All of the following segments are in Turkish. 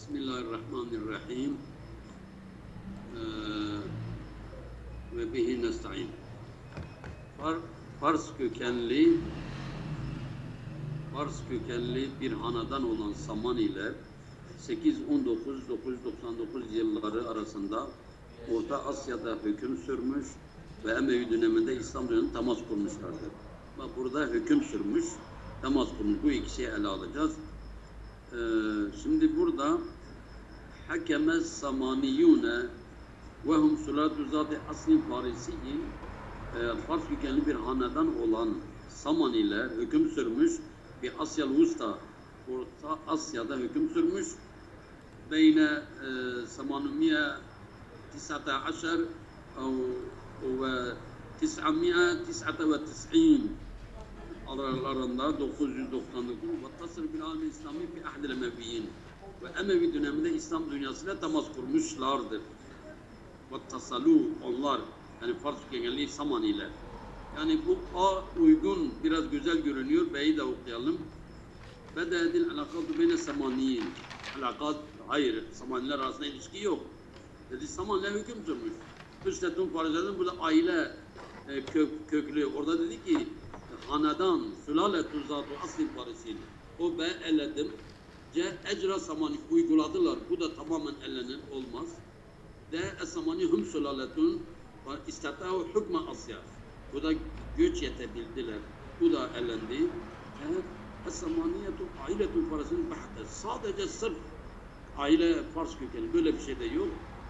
Bismillahirrahmanirrahim. Ve bihi nesta'in. Fars kökenli bir hanadan olan Saman ile 819-999 yılları arasında Orta Asya'da hüküm sürmüş ve Emevi döneminde İslam dünyasını temas kurmuşlardır. Bak burada hüküm sürmüş, temas kurmuş. Bu iki şeyi ele alacağız. Şimdi burada hakeme samaniyune ve hum sulatu zati aslin farisiyin, Fars kökenli bir hanedan olan Saman ile hüküm sürmüş, bir Asyalı Usta, Orta Asya'da hüküm sürmüş. Beyne samanumiye 19 ve 999 aralarında 999 ve tasır bil alem İslami fi ahdil Emeviyin ve Emevi döneminde İslam dünyasıyla temas kurmuşlardır. Ve tasalu onlar, yani Fars kökenli Saman ile. Yani bu A uygun, biraz güzel görünüyor. B'yi de okuyalım. Bededil alakatu beyne samaniyin. Alakat, hayır, Samaniler arasında ilişki yok. Dedi Saman'la hüküm sürmüş. Hüsnetun Paris'in burada aile köklü. Orada dedi ki hanedan, sülaletu zatu asli Paris'in. O B eledim. C ecra Samani uyguladılar. Bu da tamamen ellenir, olmaz. D es-Samani hum sülaletun ve istatâhu hükme Asya. Bu da güç yetebildiler. Bu da elendi. Evet. Es-Samaniyetu ailetun Paris'in bahte. Sadece sırf aile Fars kökeni. Böyle bir şey de yok.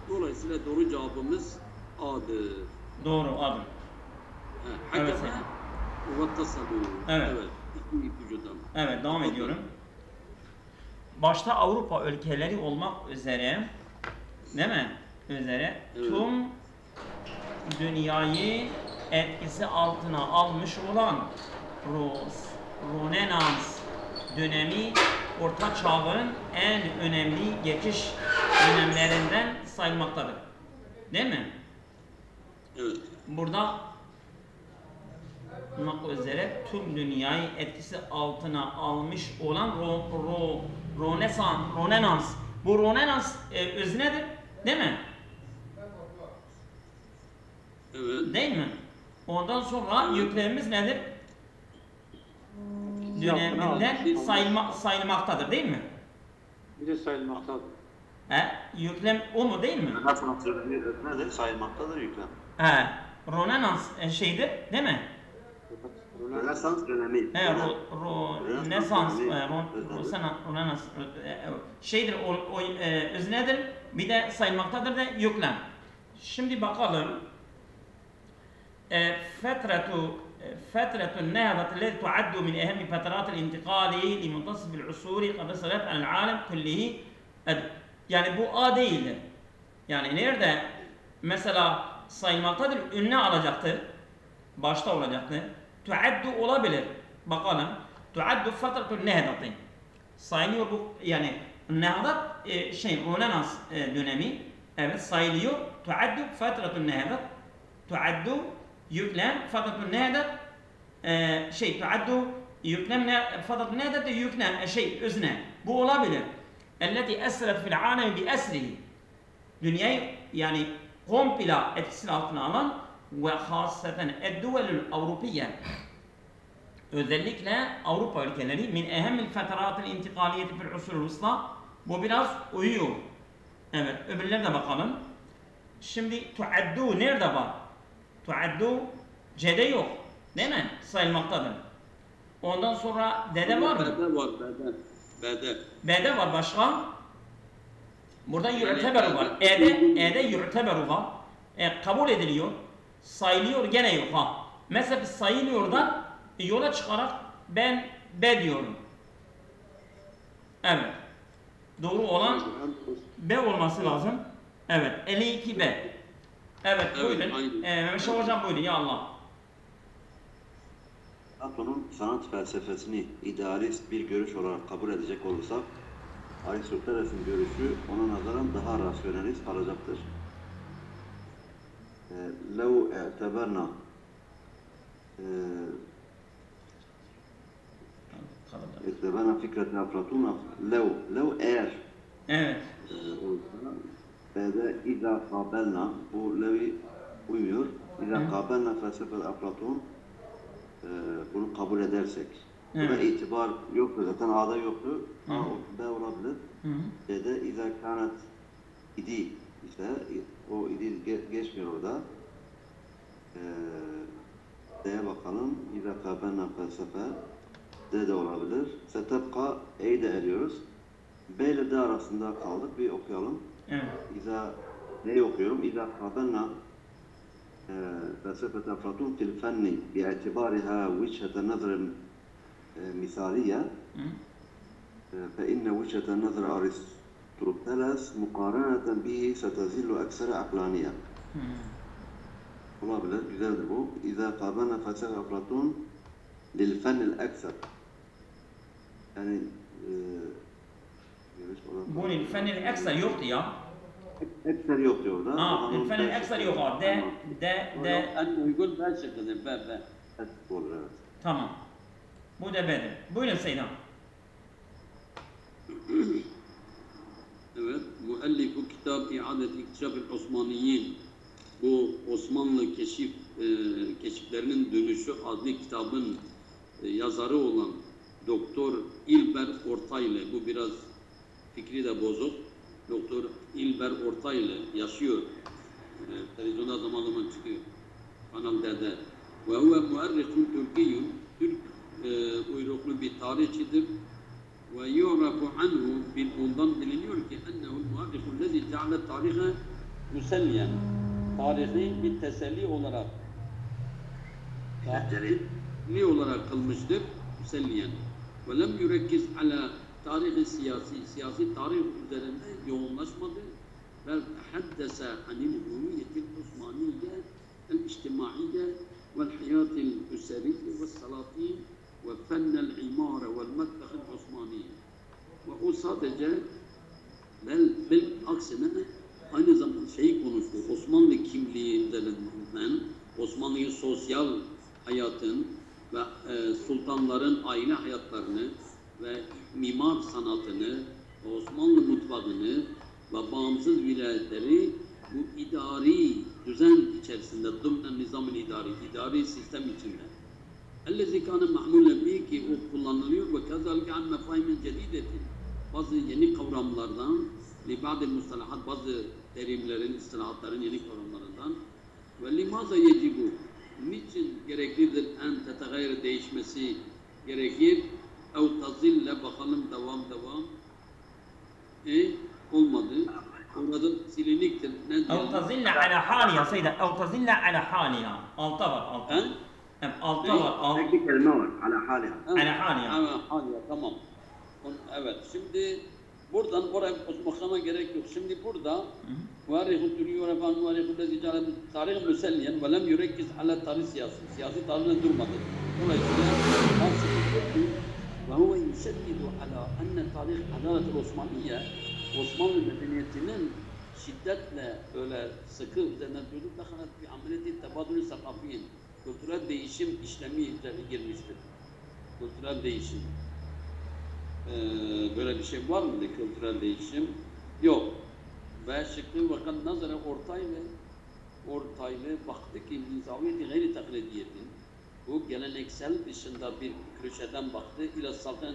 Dolayısıyla doğru cevabımız A'dır. Doğru, A'dır. Evet. Ve tasalu. Evet. Evet. İpucudan. Evet, devam ediyorum. Başta Avrupa ülkeleri olmak üzere, değil mi? Evet. Tüm dünyayı etkisi altına almış olan Rönesans dönemi Orta Çağ'ın en önemli geçiş dönemlerinden sayılmaktadır. Değil mi? Evet. Burada olmak üzere tüm dünyayı etkisi altına almış olan Rönesans. Bu Rönesans öznedir, değil mi? Evet. Değil mi? Ondan sonra yüklemimiz nedir? Döneminden sayılmaktadır, değil mi? Bir de sayılmaktadır. Yüklem o mu, değil mi? Rönesans dönemi nedir? Sayılmaktadır yüklem. Rönesans şeydir, değil mi? Rönesans dönemi. Rönesans şeydir, o öznedir, bir de sayılmaktadır da yüklem. Şimdi bakalım. فترة النهضة التي تعد من أهم فترات الانتقال لمنتصف العصور قد صارت على العالم كله. Yani bu A değildir. Yani nerede mesela sayılmaktadır, ünlü alacaktır. Başta olacaktır. Tuaddu olabilir. Bakalım. Tuaddu fetratun nehdatı. Sayılıyor bu, yani nehdat Rönesans dönemi. Evet, sayılıyor. Tuaddu fetratun nehdat. Tuaddu yüklem fetratun nehdat. Tuaddu yüklem fetratun nehdat yüklem özne. Bu olabilir. Elleti esret fil alemi bi esrihi. Dünyayı yani komple etkisinin altına alan ve hasreten edduvelül Avrupiye, özellikle Avrupa ülkeleri min ehemmil feteratil intikaliyeti fil usulü usta. Bu biraz uyuyor. Evet, öbürlerine bakalım. Şimdi tuaddu nerede var? Tuaddu C'de yok, değil mi? Sayılmaktadır. Ondan sonra D'de var mı? B'de var, B'de. B'de var başka. Burada yürteberu var. E'de yürteberu var. Kabul ediliyor. Sayılıyor, gene yok ha. Mesela sayılıyordan yola çıkarak ben B diyorum. Evet. Doğru olan B olması lazım. Evet. 52 B. Evet, buyurun. Mehmet Hocam buyurun ya Allah. Platon'un sanat felsefesini idealist bir görüş olarak kabul edecek olursak, Aristoteles'in görüşü ona nazaran daha rasyonelist kalacaktır. لو اعتبرنا فكرة أفلاطون لو eğer Evet. Olursa. B'de İza kabelna, bu levi uymuyor. İza kabelna felsefe Aflatun, bunu kabul edersek. Buna Evet. itibar yoktur. Zaten A'da yoktur. Hı. A, B olabilir. Hı hı. B'de İza kânet idi. İşte o idi geçmiyor orada. D'ye bakalım. İza kabelna felsefe. D de olabilir. Setebka E'yi de eliyoruz. B ile D arasında kaldık. Bir okuyalım. Evet. İza neyi okuyorum? İza kabelna فلسفة أفلاطون في الفن باعتبارها وجهة نظر مثالية Hı. فإن وجهة نظر أرسطوطالس مقارنة به ستظل أكثر عقلانية. Hı. Olabilir, güzeldir bu. إذا قابلنا فلسفة أفلاطون للفن الأكثر. Yani Bu الفن الأكثر yoktu ya. ekser yok diyor orada. Ha, الفن الأكثر yok orada. D. En uygun B şıkkıdır. B. Olur, evet. Tamam. Bu da B'dir. Buyurun Seyyidam. Evet. Müellifu kitab İadet İktişaf-ı Osmaniyin. Bu Osmanlı keşiflerinin dönüşü adlı kitabın yazarı olan Doktor İlber Ortaylı. Bu biraz fikri de bozuk. Doktor İlber Ortaylı yaşıyor. Televizyonda zaman zaman çıkıyor. Kanal D'de. Ve huve muarrikun Türkiyyun. Türk uyruklu bir tarihçidir. Ve yu'rafu anhu ondan biliniyor ki ennehu'l muarrikul lezi ceale tarihe müselliyen. Tarihi bir teselli olarak teselli olarak kılmıştır. Müselliyen. Ve lem yürekkiz ala tarihi siyasi tarih üzerinde yoğunlaşmadı. Ve haddese anil hüviyetil Osmaniye el-içtimaiye vel hayatil üseriye ve salatin ve fennel imare vel metbehil Osmaniye. Ve o sadece bil aksine aynı zamanda konuştu. Osmanlı kimliği üzerinden, Osmanlı'nın sosyal hayatın ve sultanların aile hayatlarını ve mimar sanatını, Osmanlı mutfağını ve bağımsız vilayetleri bu idari düzen içerisinde, dımnen nizam-ı idari sistem içinde. Ellezî kâne mahmûlen bih ki o kullanılıyor ve kazalike an mefâhimin cedîdetin. Bazı yeni kavramlardan, li ba'dil mustalahat, bazı terimlerin, istilahatların yeni kavramlarından ve limâza yecibu, niçin gereklidir en tetegayr değişmesi gerekir? Ev tazille bakalım devam. Olmadı. Orada siliniktir. Ne أو تظل على حالها سيدة أو تظل على حالها alta var alta. He? Evet, alta var. Tek bir kelime var. Ala haliha. Ala haliha. Haliha, tamam. Evet, şimdi buradan oraya bakmama gerek yok. Şimdi burada muarrihun türüyor efendim muarrihun lezi ceale tarih müselliyen ve lem yürekkiz ala tarih siyasi tarihine durmadı. Dolayısıyla ve huve yuseddidu ala enne tarih adalet-i Osmaniye Osmanlı medeniyetinin şiddetle öyle sıkı üzerine durdu da bir ameliyeti tebadülü sakafiyin kültürel değişim işlemi üzerine girmiştir. Kültürel değişim. Böyle bir şey var mı de kültürel değişim? Yok. Ve şıkkı vakan nazara ortaylı baktı ki nizaviyeti gayri taklidiyetin bu geleneksel dışında bir köşeden baktı ila saltanat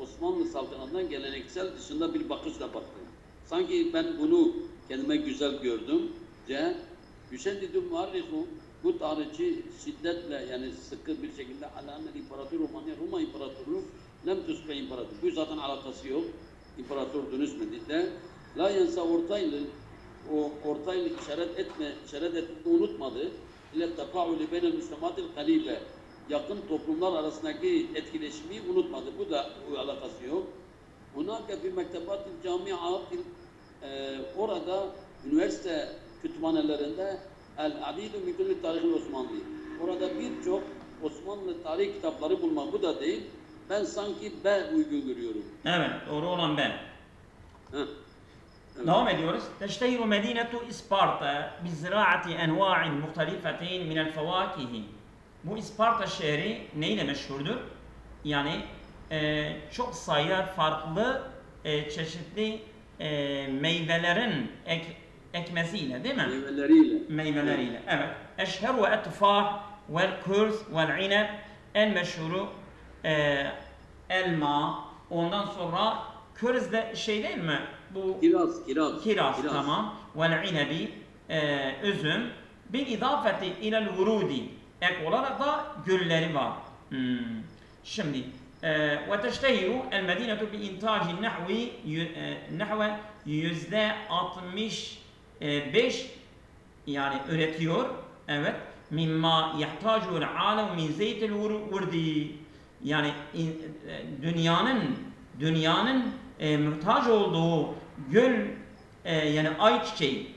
Osmanlı saltanatından geleneksel dışında bir bakışla baktı. Sanki ben bunu kendime güzel gördüm. Yüşeddidü muarrihu bu tarihçi şiddetle yani sıkı bir şekilde alanel İmparator Roma İmparatoru lem tuska imparator. Bu zaten alakası yok. İmparator dönüşmedi de la yensa Ortaylı işaret etmeyi unutmadı. İle tefaülü beynel müslümatil kalibe. Yakın toplumlar arasındaki etkileşimi unutmadı. Bu da alakası yok. Hunaka fi mektebatil camiatil orada üniversite kütüphanelerinde el-adidu min kulli tarihil Osmanlı. Orada birçok Osmanlı tarih kitapları bulmak bu da değil. Ben sanki B uygun görüyorum. Evet, doğru olan ben. Evet. Devam ediyoruz. Teştehiru medinetu İsparta biziraati enva'in muhtelifetin minel fevakihi. Bu İsparta şehri neyle meşhurdur? Yani çok sayıda farklı çeşitli meyvelerin ekmesiyle değil mi? Meyveleriyle. Meyveleriyle. Evet. Eşheru et-tufah vel kurz vel ineb, en meşhuru elma. Ondan sonra kurz de şey değil mi? Bu Kiraz. tamam. Vel inebi, üzüm. Bil idafeti ilel vurudi, ek olarak da gülleri var. Şimdi ve teştehiru el medinetu bi intaci nahve %65 yani üretiyor. Evet. Mimma yahtacu'l alem min zeytil vurdi, yani dünyanın muhtaç olduğu gül yani ayçiçek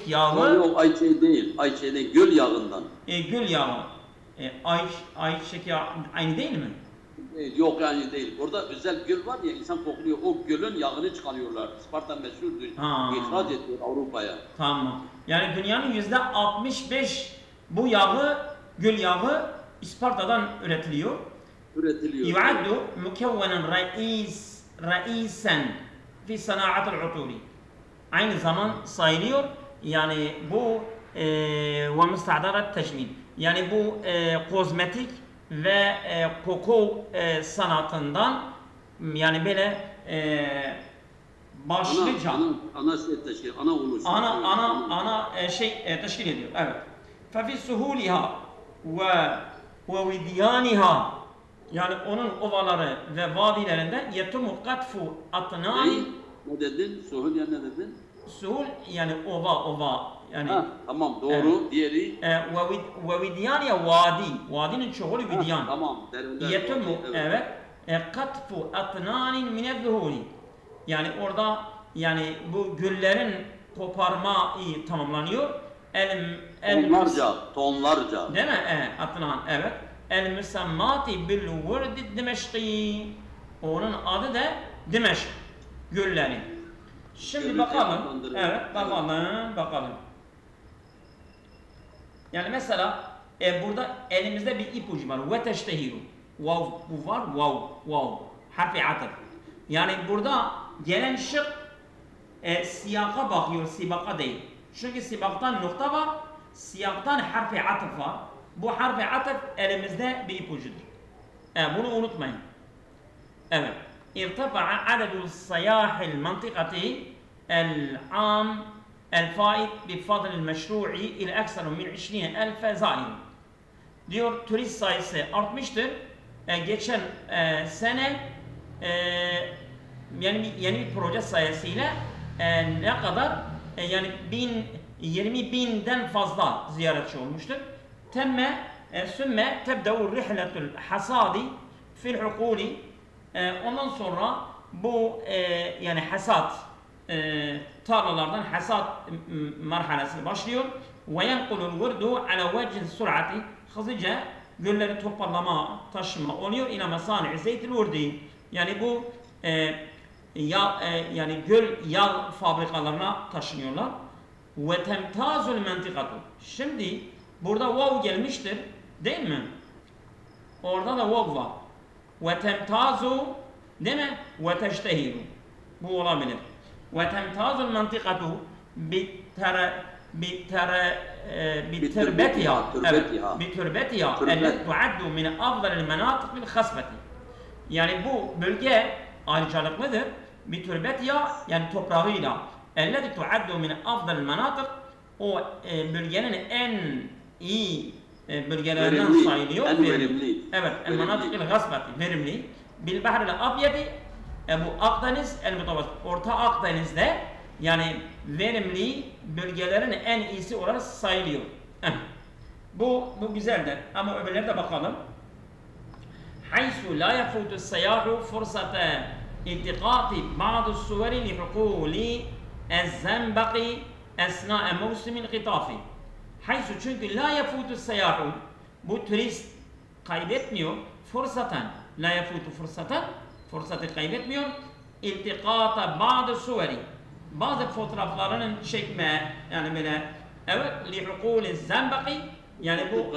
yağı. Yok ayçiçeği değil. Ayçiçeği değil. Göl yağından. Gül yağı. Ayçiçek yağı aynı değil mi? Yok yani değil. Orada özel göl var ya, insan kokluyor. O gölün yağını çıkarıyorlar. Sparta meşhurdur. İhraç ediyor Avrupa'ya. Tamam. Yani dünyanın %65 bu yağı, gül yağı İsparta'dan üretiliyor. Yu'addu mukevvenen raisen fi sana'atil uturi. Aynı zaman sayılıyor. Yani bu ve müstahdarat teşmil. Yani bu kozmetik ve koku sanatından, yani böyle başlıca ana teşkil ediyor. Evet. Fefi suhuliha ve vidyaniha, yani onun ovaları ve vadilerinde yetumu katfu atnan. Ne dedin? Suhul ya ne dedin? Suhul yani ova yani. Tamam doğru. Diğeri ve vidyaniha vadi. Vadinin çoğulu vidyan. Tamam. Yetumu evet. Katfu atnanin minezzuhuli. Yani orada yani bu güllerin koparmayı tamamlanıyor. Tonlarca. Değil mi? Atnan evet. El müsemmati bil vurdi Dimeşki. Onun adı da Dimeşk gülleri. Şimdi bakalım. Evet, bakalım. Yani mesela burada elimizde bir ipucu var. Ve teştehiru. Vav bu var. Vav. Harfi atıf. Yani burada gelen şık siyaka bakıyor, sibaka değil. Çünkü sibaktan nokta var, siyaktan harfi atıf var. Bu harfi atıf elimizde bir ipucudur. Bunu unutmayın. Evet. İrtafa'a adedul sayahil mantıkati el-am el-faid bi fadlil meşru'i ile ekseru min 20.000 zair. Diyor turist sayısı artmıştır. Geçen sene yeni bir proje sayesinde ne kadar yani 20.000'den fazla ziyaretçi olmuştur. Sümme tebde'u rihletul hasadi fil hukuli. Ondan sonra bu yani hasat tarlalardan hasat merhalesi başlıyor. Ve yenkulul vurdu ala vecih sur'ati, hızlıca gülleri toparlama, taşıma oluyor. İlâ mesâni' zeytil vurdi. Yani bu yani göl yağ fabrikalarına taşınıyorlar. Ve temtazul mentikatu. Şimdi burada vav gelmiştir, değil mi? Orada da vav var. Ve temtazu, değil mi? Ve teştehiru. Bu olabilir. Ve temtazul mentikatu بتربتها التي تعد من أفضل المناطق بالخصبة. Yani bu bölge ayrıcalıklıdır. Bitürbetiha yani toprağıyla. Elleti tuaddu min afdal manatık, o bölgenin en iyi bölgelerinden sayılıyor. En verimli. Evet. El manatık il gasbati, verimli. Bil bahril abyadi, bu Akdeniz el mutavassit. Orta Akdeniz'de yani verimli bölgelerin en iyisi olarak sayılıyor. Bu güzeldir. Ama öbürlerine de bakalım. Haysu la yafutu seyahu fırsata iltikati bazı suveri li hukuli el-zembaki esnâe mevsimin gıtafi. Haysu çünkü la yafutu seyahu, bu turist kaybetmiyor. Fırsatan la yafutu fırsatan, fırsatı kaybetmiyor. İltikata bazı suveri, bazı fotoğraflarının çekme, yani böyle evet li hukuli zembaki, yani bu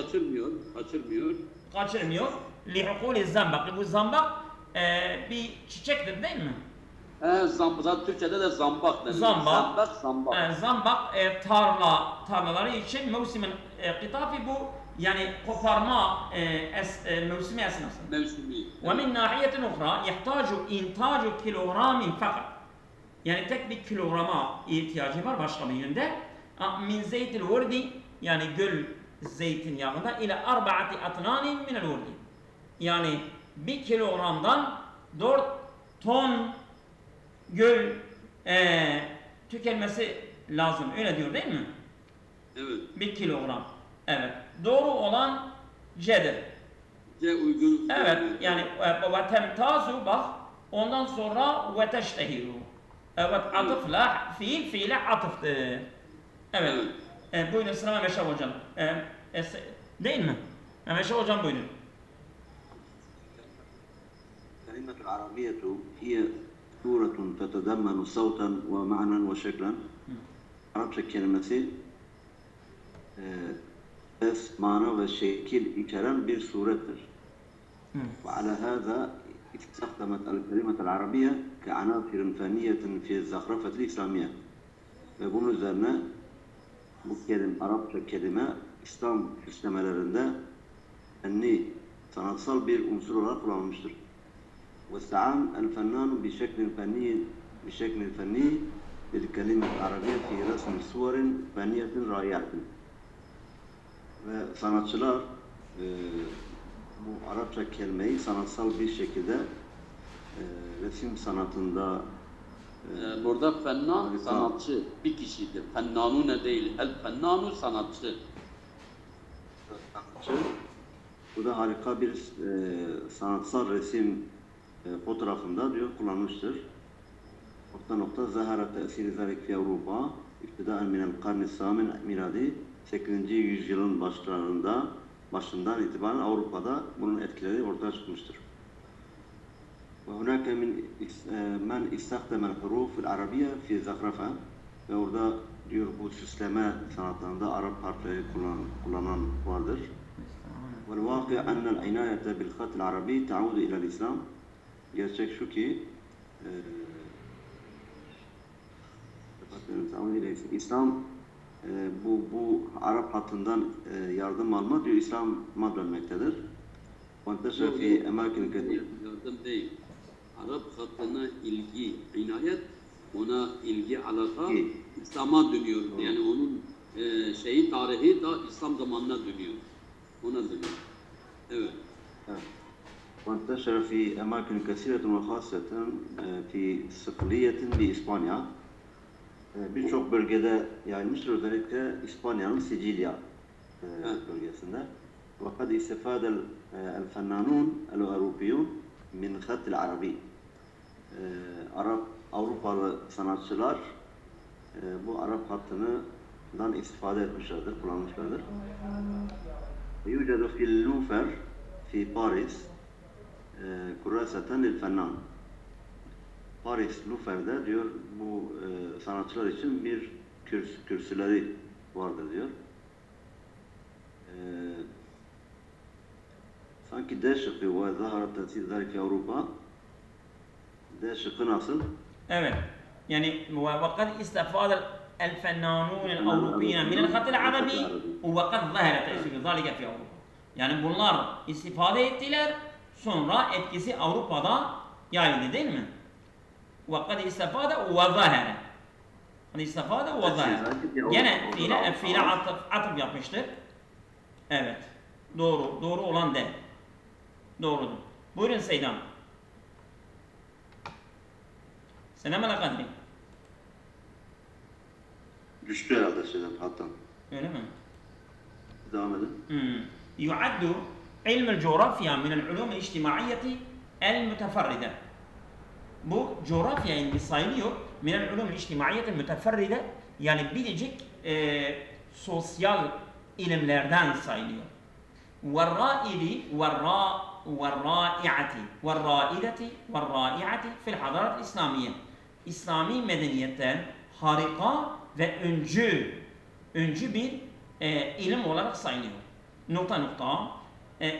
kaçırmıyor. Li hukuli zembaki, bu zambak bir çiçektir değil mi? Zaten Türkçe'de de zambak denir. Zambak. Zambak. Zambak tarlaları için mevsimin kıtafi bu yani koparma mevsimi esnasında. Mevsimi. ومن ناحية أخرى يحتاج إنتاج كيلوغرام فقط. Yani tek bir kilograma ihtiyacı var başka bir yönde. Min zeytil vurdi yani göl zeytinyağında ile arba'ati atnanin minel vurdi. Yani bir kilogramdan 4 ton göl tükenmesi lazım. Öyle diyor değil mi? Evet. Bir kilogram. Evet. Doğru olan C'dir. C uygun. Evet. Yani ve temtazu bak ondan sonra ve teştehiru. Evet atıfla fiile atıftır. Evet. Buyurun sıra Mehmet Şah hocam. Değil mi? Mehmet Şah hocam buyurun. الكلمة العربية هي سورة تتضمن صوتا ومعنى وشكلا. Arapça kelimesi ses, mana ve şekil içeren bir surettir. وعلى هذا استخدمت الكلمة العربية كعناصر فنية في الزخرفة الإسلامية. Ve bunun üzerine bu Arapça kelime İslam süslemelerinde fenni, sanatsal bir unsur olarak kullanılmıştır. واستعان الفنان بشكل فني بالكلمة العربية في رسم صور فنية رائعة. Ve sanatçılar bu Arapça kelimeyi sanatsal bir şekilde resim sanatında Burada fennan sanatçı bir kişidir. Fennanune değil. El fennanu sanatçı. bu da harika bir sanatsal resim fotoğrafında diyor kullanmıştır. Nokta zahara tesiri zalik fi Avrupa ibtidaen minel karni samin miladi 8. yüzyılın başından itibaren Avrupa'da bunun etkileri ortaya çıkmıştır. Ve hunake men istakdemel huruful arabiye fi zakhrafa ve orada diyor bu süsleme sanatlarında Arap harfleri kullanan vardır. Vel vaki ennel inayete bil khatil arabi taudu ila'l İslam. Gerçek şu ki İslam bu Arap hattından yardım alma diyor İslam'a dönmektedir. وانتشر في أماكن كثيرة. Yardım değil. Arap hattına ilgi, inayet, ona ilgi, alaka İslam'a dönüyor. Yani onun tarihi da İslam zamanına dönüyor. Ona dönüyor. Evet. وانتشر في أماكن كثيرة وخاصة في صقلية بإسبانيا. Birçok bölgede yayılmıştır, özellikle İspanya'nın Sicilya bölgesinde. وقد استفاد الفنانون الأوروبيون من خط العربي. Avrupalı sanatçılar bu Arap hattından istifade etmişlerdir, kullanmışlardır. يوجد في اللوفر في باريس كراسة للفنان. Paris Louvre'de diyor bu sanatçılar için bir kürsüleri vardır diyor. Sanki D şıkkı ve zaharat tesir zalik Avrupa. D şıkkı nasıl? Evet. Yani وقد استفاد الفنانون الأوروبيين من الخط العربي وقد ظهر تأثير ذلك في أوروبا. Yani bunlar istifade ettiler. Sonra etkisi Avrupa'da yayıldı değil mi? وقد استفاد وظهر. Hani istifade وظهر. Yine fiile atıf yapmıştır. Evet. Doğru olan de. Doğrudur. Buyurun Seydan. Selam ala kadri. Düştü herhalde şeyden hattan. Öyle mi? Devam edin. يعد علم الجغرافيا من العلوم الاجتماعية المتفردة. Bu coğrafya ilmi sayılıyor. Minel ulum içtimaiyetin müteferride yani biricik sosyal ilimlerden sayılıyor. Ve fil hadarat İslamiye. İslami medeniyetten harika ve öncü bir ilim olarak sayılıyor. Nokta.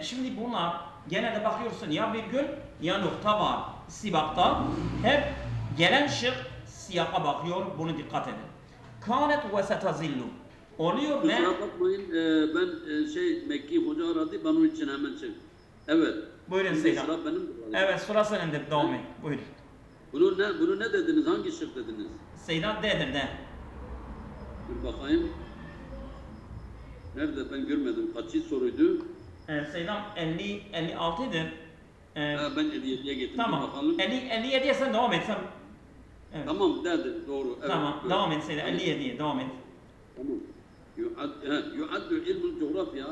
Şimdi bunlar gene de bakıyorsun ya virgül ya nokta var. Sibakta hep Gelen şık siyaka bakıyor. Bunu dikkat edin. Kânet ve setazillu. Oluyor ne? Kusura bakmayın, ben Mekki Hoca aradı, ben onun için hemen çık. Evet. Buyurun Şimdi Seyyid. sıra benim. Evet, sıra senindir. Devam et. Buyurun. Bunu ne dediniz? Hangi şık dediniz? Seyyid dedir de. Dur bakayım. Nerede? Ben görmedim. Kaçı soruydu? Seyyid 56'dır. Ben 57'ye getirdim. Tamam. Bakalım. 57'ye sen devam et. Sen... Evet. Tamam dedi. Doğru. Evet, Tamam. evet. Devam et Seyyid. 57'ye devam et. Tamam. يعد علم الجغرافيا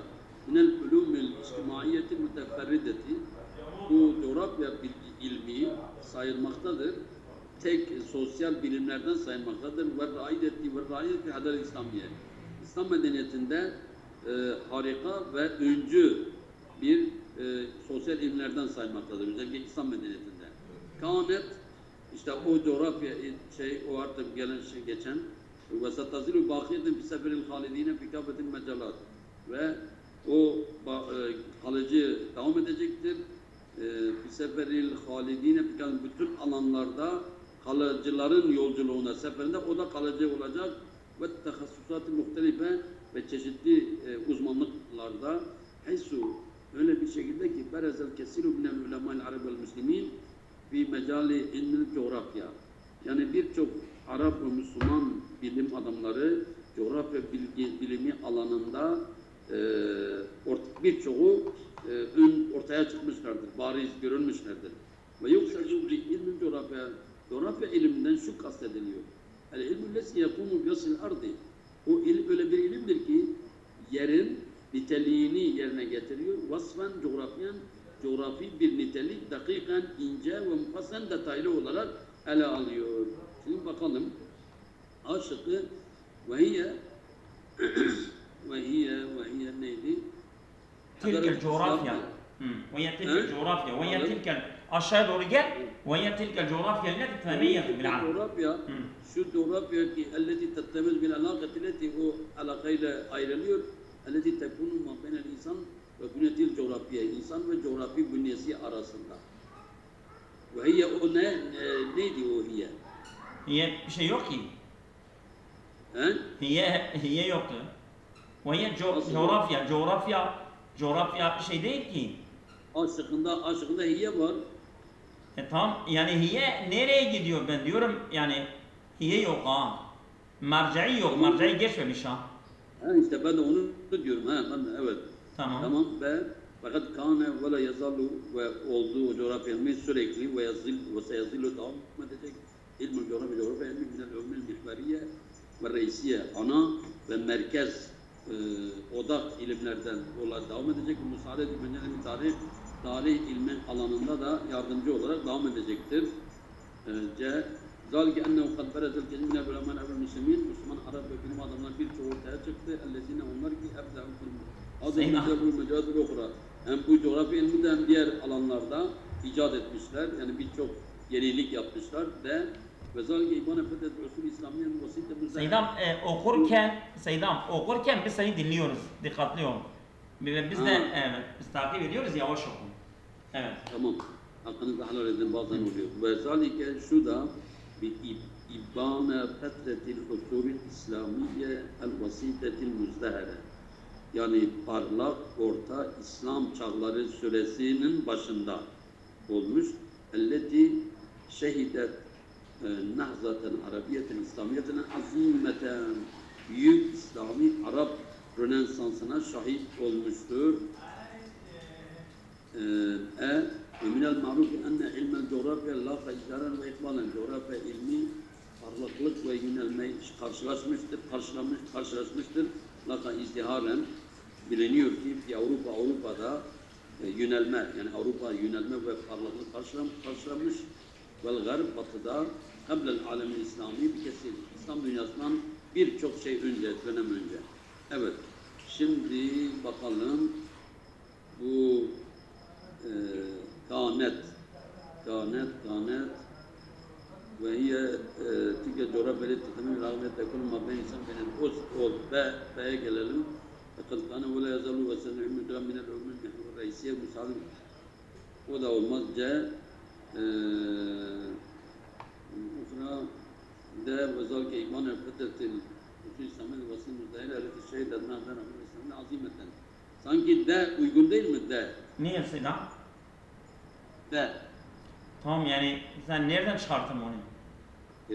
من العلوم الاجتماعية المتفردة. Bu coğrafya ilmi sayılmaktadır. Tek sosyal bilimlerden sayılmaktadır. Ve raideti ve raideti hadar İslamiye. İslam medeniyetinde harika ve öncü bir sosyal ilimlerden sayılmaktadır. Özellikle İslam medeniyetinde. Kânet işte o coğrafya o artık geçen ve satazilu bâkiyeten fi seferil halidine fi kâfetil mecalat ve o kalıcı devam edecektir. Fi seferil halidine fi bütün alanlarda kalıcıların yolculuğuna seferinde o da kalıcı olacak ve tehassusat-ı muhtelife ve çeşitli uzmanlıklarda haysu öyle bir şekilde ki berezel kesiru minel ulemâ'l arabel müslimin fi mecali ilmil coğrafya. Yani birçok Arap ve Müslüman bilim adamları coğrafya bilimi alanında birçoğu ortaya çıkmışlardır, bariz görülmüşlerdir. Ve yoksa bir ilmin coğrafya ilminden şu kastediliyor. El ilmü lesi yakunu biyasil ardi. O ilim öyle bir ilimdir ki yerin niteliğini yerine getiriyor. Vasfen coğrafi bir nitelik dakiken ince ve mufassen detaylı olarak ele alıyor. Şimdi bakalım. A şıkkı ve hiye neydi? Tilkel coğrafya. Ve tilkel coğrafya. Ve tilkel aşağıya doğru gel. Ve tilkel coğrafya illeti temeyyez bil alam. Coğrafya, şu coğrafya ki elleti tettemez bil alakati leti o alakayla ayrılıyor. Elleti tekunu ma beynel insan ve bünyetil coğrafya. İnsan ve coğrafi bünyesi arasında. Ve hiye o neydi o hiye? Hiye bir şey yok ki. Hiye yoktu. Ve hiye coğrafya şey değil ki. Aşıkında hiye var. Tamam yani hiye nereye gidiyor ben diyorum yani hiye yok ha. Merceği yok. Merceği geçmemiş ha. İşte ben de onu diyorum. Evet. Tamam. Ve fakat kâne ve la yazalu ve olduğu coğrafya ilmi sürekli ve seyazillu devam edecek. İlmül coğrafya ilmi minel övmül mihveriye ve reisiye. Ana ve merkez odak ilimlerden devam edecek. Müsaade edilmeli tarih ilmi alanında da yardımcı olarak devam edecektir. Zalike ennehu kad berezel kesin minel ulemen evvel müslimin. Müslüman Arap ve bilim adamlar birçoğu ortaya çıktı. Ellezine onlar ki hem bu coğrafya ilmi de hem diğer alanlarda icat etmişler. Yani birçok yenilik yapmışlar ve zalike ibane fedet usul İslamiye'nin vasite Seydam okurken biz seni dinliyoruz. Dikkatli ol. Biz de biz takip ediyoruz yavaş okun. Evet. Tamam. Hakkınızda helal edin bazen oluyor. Ve zalike şu da bir ibane fetretil usulü İslamiye el vasitetil müzdehere. Yani parlak orta İslam çağları süresinin başında olmuş. Elleti şehidet nahzaten Arabiyeten İslamiyeten azimeten büyük İslami Arap Rönesansına şahit olmuştur. Ve minel ma'ruf enne ilmel coğrafya la fecdaren ve ikbalen coğrafya ilmi parlaklık ve yönelmeyi karşılaşmıştır. Laka izdiharen biliniyor ki Avrupa'da yönelme yani Avrupa yönelme ve parlaklık karşılamış ve garb batıda kablel alemin İslami bir kesir İslam dünyasından birçok şey dönem önce. Evet. Şimdi bakalım bu kânet ve hiye tilke coğrafyayı tetemel rahmet tekun ma ben insan benim B'ye gelelim. Fakat kana ve la yazalu ve sen'u müdram minel umul mihvur reisiye müsaade. O da olmaz. أخرى ده وذلك إيمان فترة الإسلام الوسيم الدائرة التي شهدت نهضة الإسلام عظيمة. Sanki de uygun değil mi de? Niye Sedan? De. Tamam yani sen nereden çıkarttın onu?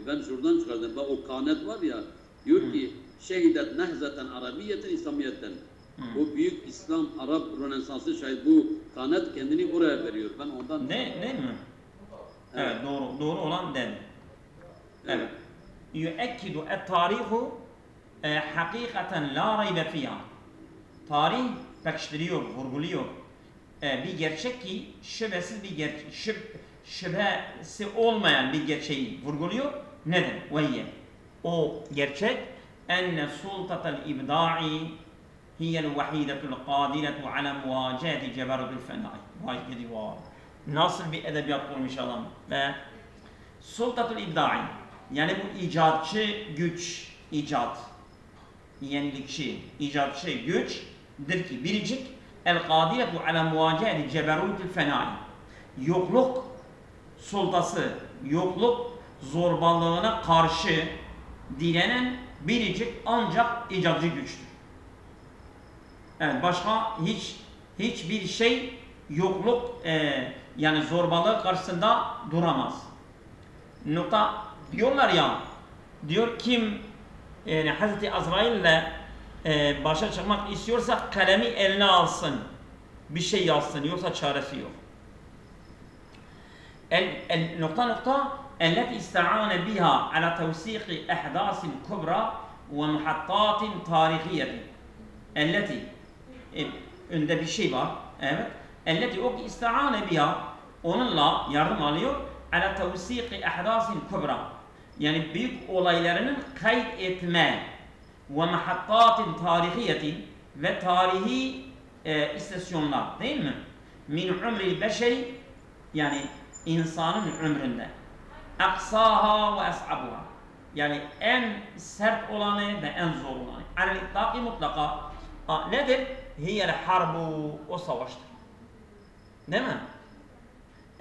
Ben şuradan çıkardım. Bak o kanet var ya, diyor ki şehidet nehzeten arabiyeten İslamiyeten. O büyük İslam Arap Rönesansı şahit. Bu kanet kendini oraya veriyor. Ben ondan... Ne mi? Evet doğru olan den. Evet. Yüekkidu et-tarihu hakikaten la raybe fiha. Tarih pekiştiriyor, vurguluyor. Bir gerçek ki şüphesiz bir gerçek, şüphesi olmayan bir gerçeği vurguluyor. Neden? Veyye. O gerçek enne sultatel ibda'i hiyel vahidetul qadiretu ala muvaceheti ceberutul fenai. Vay gidi vay. Nasıl bir edebiyat olmuş adam. Ve sultatul ibda'i yani bu icatçı güç, icat, yenilikçi, icatçı güçdür ki biricik el-kadiretu ala muvaceheti ceberutul fenai. Yokluk sultası, yokluk zorbalığına karşı direnen biricik ancak icatçı güçtür. Evet, başka hiçbir şey yokluk yani zorbalığı karşısında duramaz. Nokta diyorlar ya, diyor kim yani Hazreti Azrail ile başa çıkmak istiyorsa kalemi eline alsın, bir şey yazsın, yoksa çaresi yok. Nokta التي استعان بها على توثيق أحداث كبرى ومحطات تاريخية التي önünde bir şey var. Evet. التي o ki ista'ane biha onunla yardım alıyor. Ala tevsiki ahdasin kubra. Yani büyük olaylarının kayıt etme ve mahattatin tarihiyetin ve tarihi istasyonlar değil mi? Min umril beşeri yani insanın ömründe. Aksaha ve as'abuha yani en sert olanı ve en zor olanı. Alel itlaki mutlaka nedir? Hiyel harbu o savaştır. Değil mi?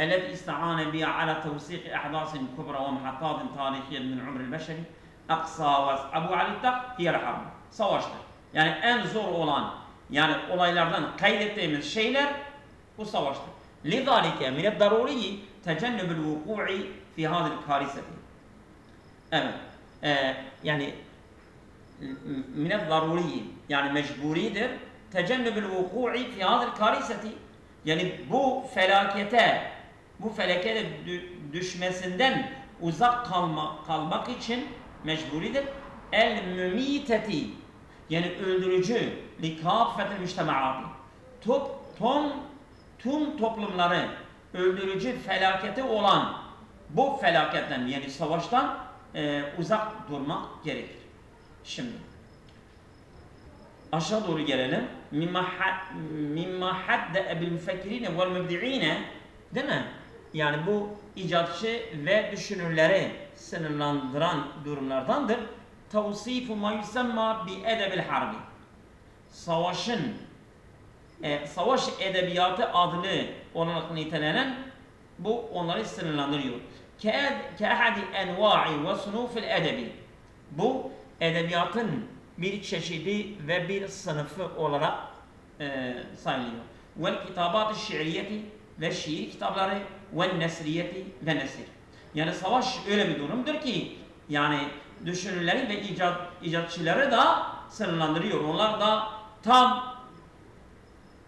التي استعان بها على توثيق أحداث كبرى ومحطات تاريخية من عمر البشري أقصى وأصعب على التق هي الحرب. Savaştır. Yani en zor olan yani olaylardan kaydettiğimiz şeyler bu savaştır. لذلك من الضروري تجنب الوقوع في هذه الكارثة. Evet. Yani من الضروري yani mecburidir. تجنب الوقوع في هذه الكارثة. Yani bu felakete düşmesinden uzak kalmak için mecburidir. El mümiteti yani öldürücü li kâffetil müçtemaati tüm toplumları öldürücü felaketi olan bu felaketten yani savaştan uzak durmak gerekir. Şimdi aşağı doğru gelelim. Mimma hadde ebil müfekkirine vel mübdi'ine değil mi? Yani bu icatçı ve düşünürleri sınırlandıran durumlardandır. Tavsifu ma yusemma bi edebil harbi. Savaş edebiyatı adlı olarak nitelenen bu onları sınırlandırıyor. Ke'ahadi enva'i ve sunufil edebi. Bu edebiyatın bir çeşidi ve bir sınıfı olarak sayılıyor. Vel kitabat-ı şiiriyeti ve şiir kitapları ve nesriyeti ve nesir. Yani savaş öyle bir durumdur ki yani düşünürleri ve icatçıları da sınırlandırıyor. Onlar da tam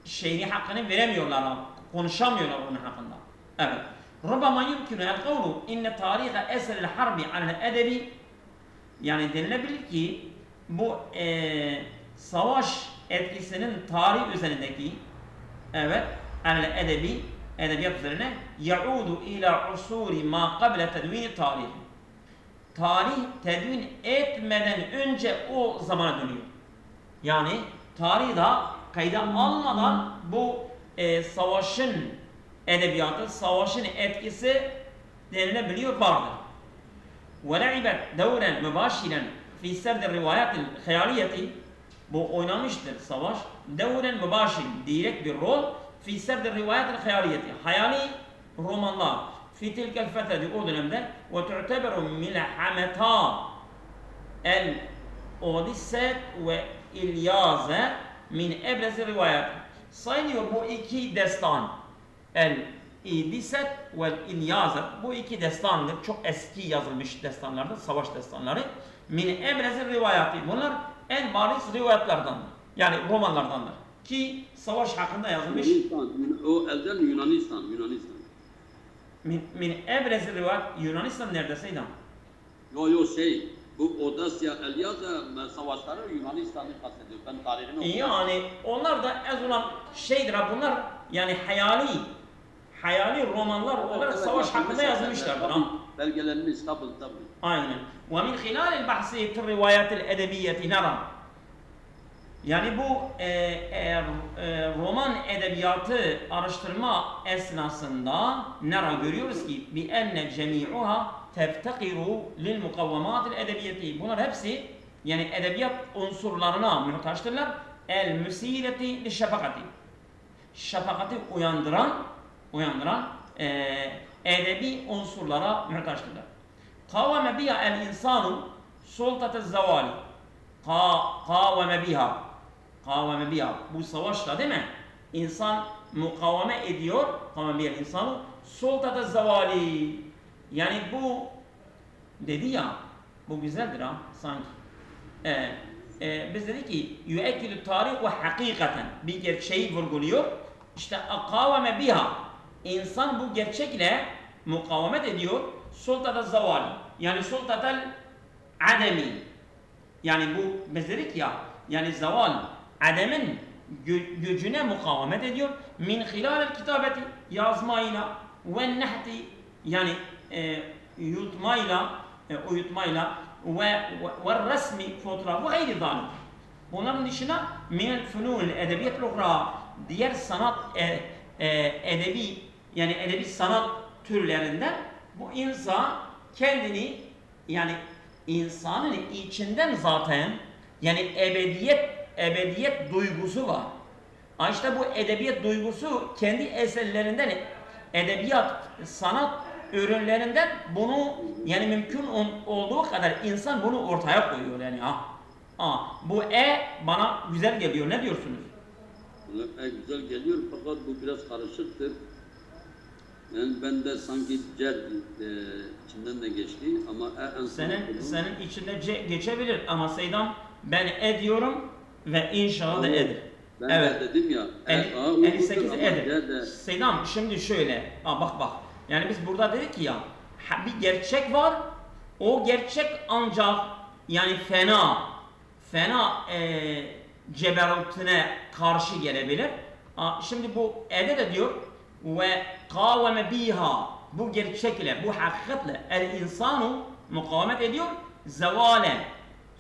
şeyini hakkını veremiyorlar, konuşamıyorlar onun hakkında. Evet. Rubbama yumkinu el-kavlu inne tarihe eser-il harbi alel edebi yani denilebilir ki bu savaş etkisinin tarih üzerindeki evet edebiyat üzerine yaudu ila usuri ma qabla tedvini tarih. Tarih tedvin etmeden önce o zamana dönüyor. Yani tarihi daha kayda almadan bu savaşın edebiyatı, savaşın etkisi denilebiliyor vardır. وَلَعِبَتْ دَوْرًا مُبَاشِرًا fi serd rivayatil hayaliyeti bu oynamıştır savaş. Devren mübaşir direkt bir rol fi serd rivayatil hayaliyeti hayali romanlar في تلك الفترة o dönemde وتعتبر ملحمتا الأوديسة وإلياذة من أبرز الروايات. Sayılıyor bu iki destan. El-İdiset ve İlyazet. Bu iki destandır. Çok eski yazılmış destanlardır. Savaş destanları. Min ebrezir rivayati. Bunlar en bariz rivayetlerden. Yani romanlardandır. Ki savaş hakkında yazılmış. O elden Yunanistan. Min ebrezir rivayet. Yunanistan nerede Seydam? Yo bu Odasya, Elyaza savaşları Yunanistan'ı kastediyor. Ben tarihini okudum. Yani onlar da az olan şeydir ha, bunlar yani hayali romanlar olarak savaş hakkında yazılmışlardır ha. Belgelerimiz tabi. Aynen. Ve min hilalil bahsi fi rivayatil edebiyeti nara. Yani bu roman edebiyatı araştırma esnasında nara görüyoruz ki bi enne cemi'uha teftekiru lil mukavvamatil edebiyeti. Bunlar hepsi yani edebiyat unsurlarına muhtaçtırlar. El müsireti li şefakati. Şefakati uyandıran edebi unsurlara muhtaçtırlar. Kavame biha el insanu sultatı zavali. Kavame biha. Bu savaşla değil mi? İnsan mukaveme ediyor. Kavame biha insanı sultatı zavali. Yani bu dedi ya, bu güzeldir ha sanki. Biz dedik ki yüekkilü tarih ve hakikaten bir gerçeği vurguluyor. İşte kavame biha. İnsan bu gerçekle mukavemet ediyor. Sultata zavali. Yani sultatel ademi. Yani bu biz dedik ya, yani zaval ademin gücüne mukavemet ediyor. Min hilalel kitabeti yazmayla ve nehti yani uyutmayla ve resmi fotoğraf ve gayri zalim. Bunların dışında minel fünun edebiyet ukhra diğer sanat edebi sanat türlerinden bu insan kendini yani insanın içinden zaten yani ebediyet duygusu var. İşte bu edebiyat duygusu kendi eserlerinden edebiyat sanat ürünlerinden bunu yani mümkün olduğu kadar insan bunu ortaya koyuyor yani bu bana güzel geliyor. Ne diyorsunuz? Güzel geliyor fakat bu biraz karışıktır. Yani ben de sanki içinden de geçti ama senin içinde geçebilir ama Seydam ben diyorum ve inşallah da edir. Ben evet. de dedim ya. 58 edir. Seydam şimdi şöyle bak. Yani biz burada dedik ki ya bir gerçek var. O gerçek ancak yani fena ceberutine karşı gelebilir. Şimdi bu de diyor ve kavame biha bu gerçekle bu hakikatle el insanu mukavemet ediyor zavale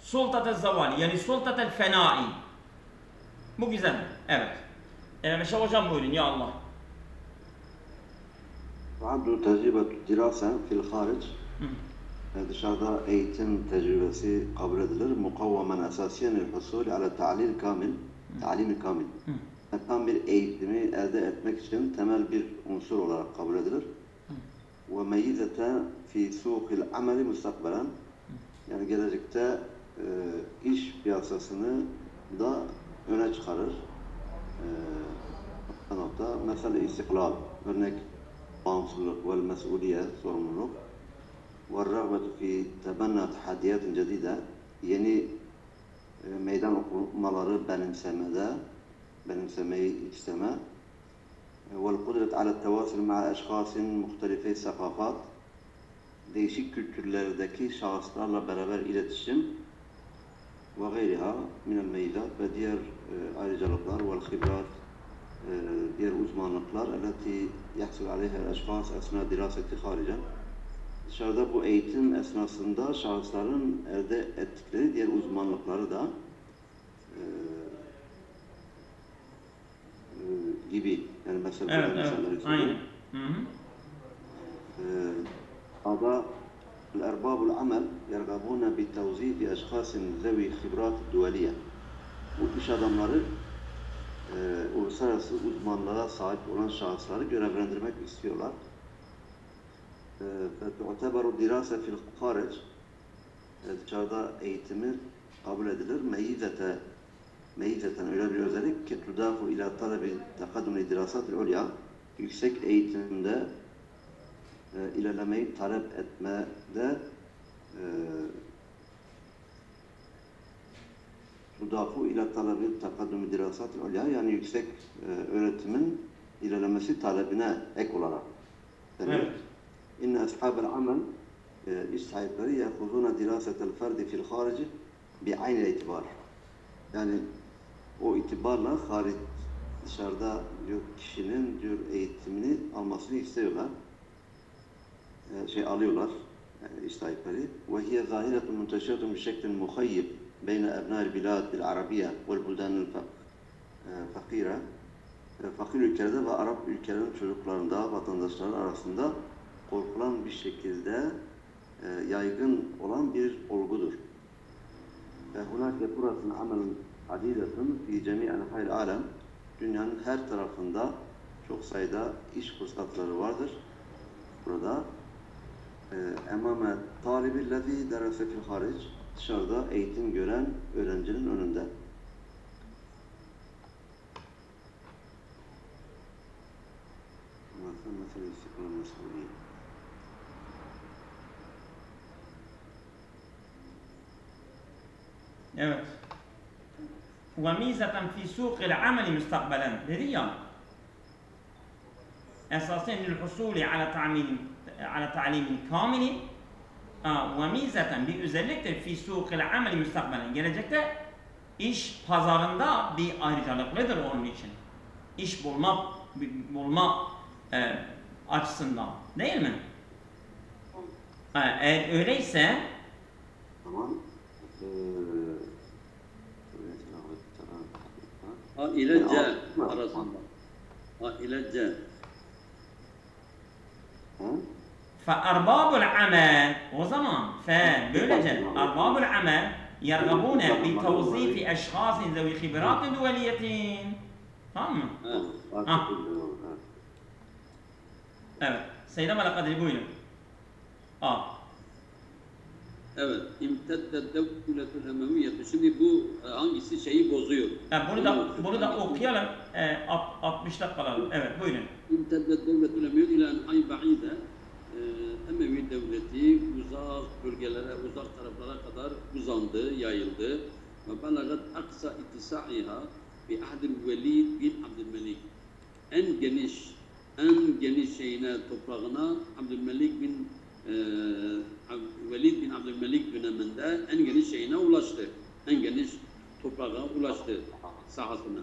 sultate zavali yani sultatel fenai. Bu güzel. Evet. Meşe hocam buyurun ya Allah. تعد تجربة الدراسة في الخارج dışarıda eğitim tecrübesi kabul edilir. Mukavvemen esasiyen el-husul ala ta'lil kamil. Tam bir eğitimi elde etmek için temel bir unsur olarak kabul edilir. Ve meyizete fi suqil ameli mustakbelen. Yani gelecekte iş piyasasını da öne çıkarır. Mesela istiklal, örnek bağımsızlık ve mesuliyet, sorumluluk. Ve rağbetu fi tebenna tahaddiyatın cedide, yeni meydan okumaları benimsemeyi isteme. Ve kudret ala tevasul ma'a eşkhasin muhtelife sakafat, değişik kültürlerdeki şahıslarla beraber iletişim ve gayriha minel meyizat ve diğer ayrıcalıklar ve khibrat, diğer uzmanlıklar elleti yahsul aleyha el-eşkhas esna diraseti haricen. Dışarıda bu eğitim esnasında şahısların elde ettikleri diğer uzmanlıkları da gibi yani mesela evet, aynen. Ada el-erbabul amel yergabuna bi tevzifi eşkhasin zevi khibrat dualiye. Bu iş adamları uluslararası uzmanlığa sahip olan şahısları görevlendirmek istiyorlar. فتعتبر الدراسة في الخارج dışarıda eğitimi kabul edilir. Meyizeten öyle bir özellik ki tudafu ila talebi takaddumi dirasat-ül ulya, yüksek eğitimde ilerlemeyi talep etmede tudafu ila talebi takaddumi dirasat-ül ulya, yani yüksek öğretimin ilerlemesi talebine ek olarak. Evet. İnne ashabel amel iş sahipleri yahuzuna dirasetel ferdi fil harici bi'aynil itibar. Yani o itibarla hariç, dışarıda diyor kişinin diyor eğitimini almasını istiyorlar. Alıyorlar iş sahipleri. Ve hiye zahiretun munteşiretun bi şeklin muhayyib beyne ebnâil bilad bil arabiyye vel buldanil fakire. Fakir ülkelerde ve Arap ülkelerin çocuklarında, vatandaşları arasında korkulan bir şekilde yaygın olan bir olgudur. Hunake furasın amelin adidetun fi cemi' enha'il alem. Dünyanın her tarafında çok sayıda iş fırsatları vardır. Burada emame talibillezî derese fil haric, dışarıda eğitim gören öğrencinin önünde. Mesela istikrar mesuliyet. Evet. وميزة في سوق العمل مستقبلا dedi ya, esasen lilhusuli ala ta'limin kamili, ve mizeten bir özelliktir fi suqil ameli müstakbelen, gelecekte iş pazarında bir ayrıcalıklıdır onun için. İş bulma açısından, değil mi? Eğer öyleyse Tamam. A ile C arasında. A ile C. فأرباب العمل o zaman böylece أرباب العمل يرغبون بتوظيف أشخاص ذوي خبرات دولية. Tamam mı? Evet. Seyyid Amel Kadri buyurun. Evet. İmtedde devletül emeviyyetü. Şimdi bu hangisi şeyi bozuyor? Bunu da okuyalım. 60'ta kalalım. Evet buyurun. İmtedde devletül emeviyyetü ile en ba'ide. Emevi devleti uzak bölgelere, uzak taraflara kadar uzandı, yayıldı. Ve belagat aksa ittisaiha bi ahdil Velid bin Abdülmelik. En geniş şeyine, toprağına Abdülmelik bin Velid bin Abdülmelik döneminde en geniş şeyine ulaştı. En geniş toprağa ulaştı, sahasına.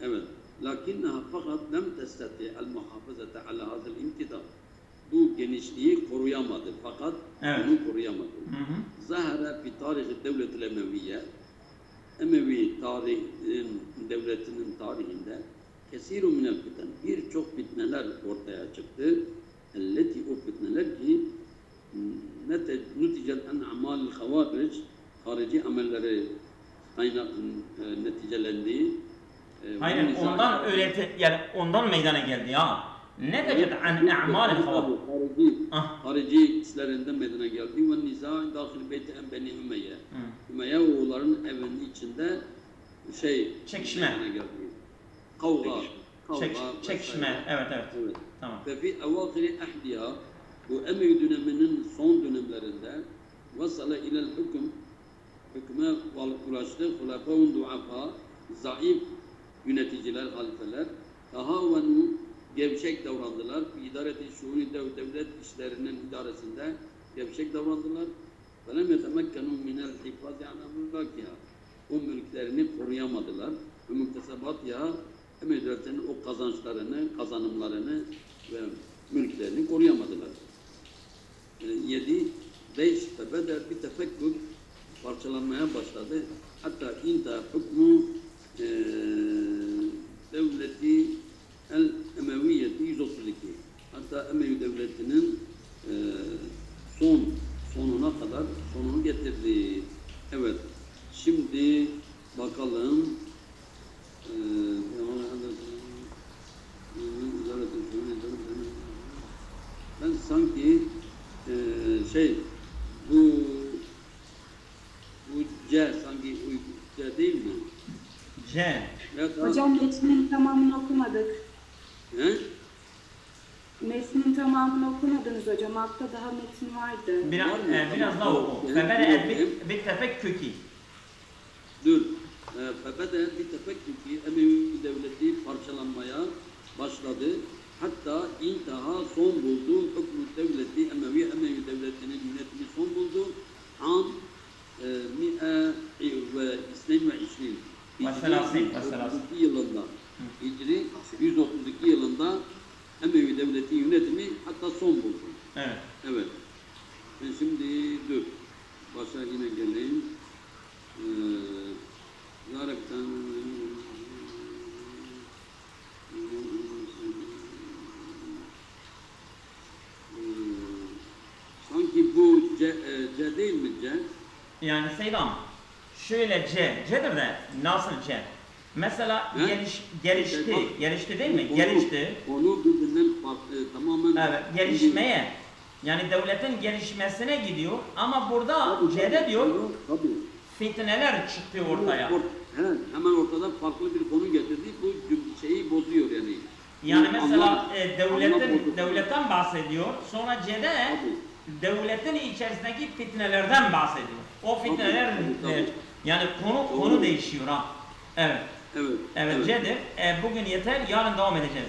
Evet. Lakinnaha fakat lem testati el muhafazate ala hadal imtidad. Bu genişliği koruyamadı fakat bunu koruyamadı. Zahara fi tarihi devletül emeviyye, Emevi devletinin tarihinde kesiru minel fiten, birçok fitneler ortaya çıktı. Elleti o fitneler ki neticel en amal havaric, harici amelleri neticelendi. Hayır, ondan meydana geldi ya. Neticet an a'mal havaric. Harici işlerinden meydana geldi ve niza dahil beyti en beni Ümeyye. Ümeyye oğulların evinin içinde çekişme. Kavga. Çekişme. Evet. Tamam. Ve fi evâkiri ahdiha, bu Emevi döneminin son dönemlerinde vasala ilel hükme ulaştı. Hulafâun duafa, zayıf yöneticiler, halifeler tahavvenu, gevşek davrandılar. İdareti şuuni devlet işlerinin idaresinde gevşek davrandılar. Velem yetemekkenu minel hifazi ala mülkiha, o mülklerini koruyamadılar. Ve müktesebatya, Emevi devletinin o kazanımlarını ve mülklerini koruyamadılar. 5 febeder bir tefekkür parçalanmaya başladı. Hatta inta hükmü devleti el Emeviyyeti 132. Hatta Emevi devletinin sonunu getirdi. Evet. Şimdi bakalım. Ben sanki bu C sanki C değil mi? C. Ya da, Hocam metnin tamamını okumadık. he? Metnin tamamını okumadınız hocam. Altta daha metin vardı. Biraz, Var mı? biraz daha Tamam. oku. Yok, Febere yok. bir tefekküki. Dur. Febede bir tefekküki Emevi devleti parçalanmaya başladı. Hatta intaha son buldu. Hükmü devleti Emevi devletinin yönetimi son buldu. An 122 yılında Hicri 132 yılında Emevi devleti yönetimi hatta son buldu. Evet. Evet. Ben şimdi dur. Başa yine geleyim. Zarekten sanki bu C değil mi C? Yani Seydam, şöyle C'dir de nasıl C? Mesela He? gelişti, Bak, gelişti değil mi? onu- Gelişti. Onu birbirinden farklı, tamamen... Evet, gelişmeye. Yani devletin gelişmesine gidiyor ama burada Tabii, C'de tabii, diyor tabii. fitneler çıktı ortaya. Hemen ortada farklı bir konu getirdi. Bu şeyi bozuyor yani. Yani Bu mesela anlam bozuyor. devletten bahsediyor. Sonra C'de Tabii. devletin içerisindeki fitnelerden bahsediyor. O fitneler tabii. yani konu Doğru. değişiyor ha. Evet. Evet. Evet, C'dir. Bugün yeter. Yarın devam edeceğiz.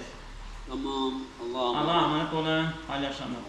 Tamam. Allah'a emanet. Allah'a emanet olun. Hayırlı akşamlar.